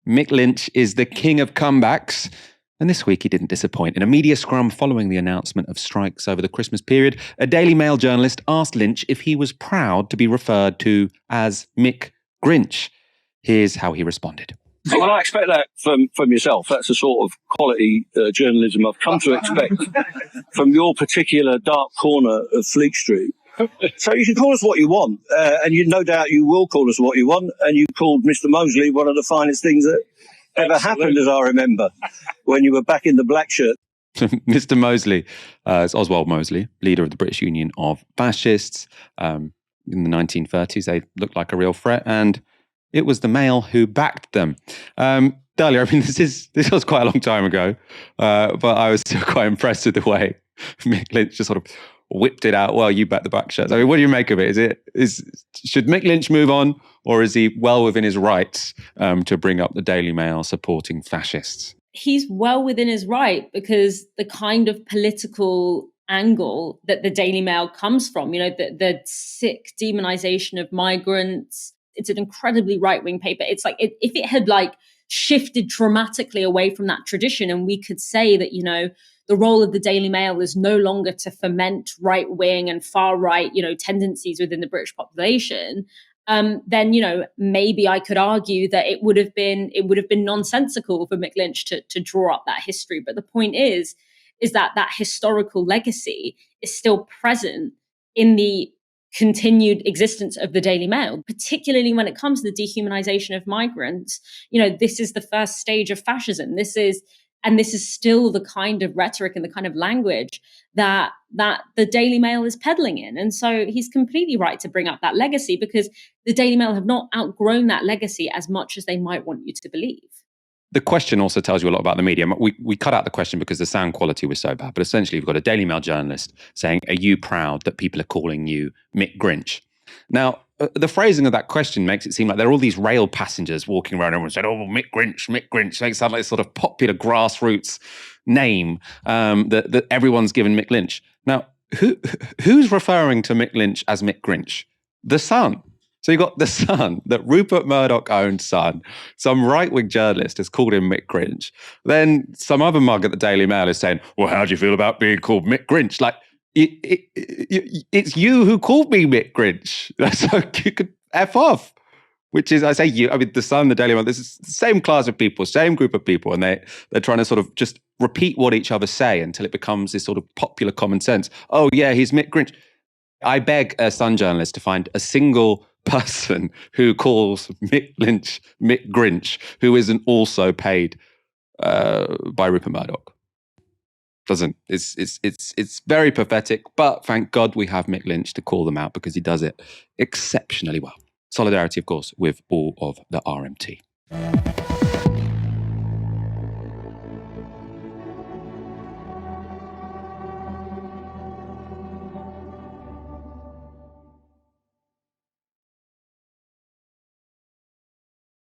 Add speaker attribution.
Speaker 1: Mick Lynch is the king of comebacks. And this week he didn't disappoint. In a media scrum following the announcement of strikes over the Christmas period, a Daily Mail journalist asked Lynch if he was proud to be referred to as Mick Grinch. Here's how he responded.
Speaker 2: Well, I expect that from yourself. That's the sort of quality journalism I've come to expect from your particular dark corner of Fleet Street. So you can call us what you want, and no doubt you will call us what you want, and you called Mr. Mosley one of the finest things that ever happened, as I remember, when you were back in the black shirt.
Speaker 1: Mr. Mosley is Oswald Mosley, leader of the British Union of Fascists. In the 1930s, they looked like a real threat, and it was the Mail who backed them. Dahlia, I mean, this was quite a long time ago, but I was still quite impressed with the way Mick Lynch just sort of whipped it out. Well, you bet the back shirts. I mean, what do you make of it? Should Mick Lynch move on, or is he well within his rights to bring up the Daily Mail supporting fascists?
Speaker 3: He's well within his right, because the kind of political angle that the Daily Mail comes from, the sick demonization of migrants, it's an incredibly right-wing paper. It's like if it had shifted dramatically away from that tradition, and we could say that, the role of the Daily Mail is no longer to foment right-wing and far-right, tendencies within the British population, then, maybe I could argue that it would have been nonsensical for Mick Lynch to draw up that history. But the point is that historical legacy is still present in the continued existence of the Daily Mail, particularly when it comes to the dehumanization of migrants. This is the first stage of fascism. This is still the kind of rhetoric and the kind of language that the Daily Mail is peddling in. And so he's completely right to bring up that legacy, because the Daily Mail have not outgrown that legacy as much as they might want you to believe.
Speaker 1: The question also tells you a lot about the media. We cut out the question because the sound quality was so bad, but essentially we've got a Daily Mail journalist saying, are you proud that people are calling you Mick Grinch? Now, the phrasing of that question makes it seem like there are all these rail passengers walking around, everyone saying, oh, Mick Grinch, Mick Grinch. Makes it sound like a sort of popular grassroots name that everyone's given Mick Lynch. Now, who's referring to Mick Lynch as Mick Grinch? The Sun. So you've got The Sun, that Rupert Murdoch owned Sun. Some right-wing journalist has called him Mick Grinch. Then some other mug at the Daily Mail is saying, well, how do you feel about being called Mick Grinch? It's you who called me Mick Grinch. So you could F off. Which is, I say you, I mean, The Sun, the Daily Mail, this is the same class of people, same group of people, and they're trying to sort of just repeat what each other say until it becomes this sort of popular common sense. Oh, yeah, he's Mick Grinch. I beg a Sun journalist to find a single person who calls Mick Lynch Mick Grinch who isn't also paid by Rupert Murdoch. It's very pathetic, but thank God we have Mick Lynch to call them out, because he does it exceptionally well. Solidarity, of course, with all of the RMT.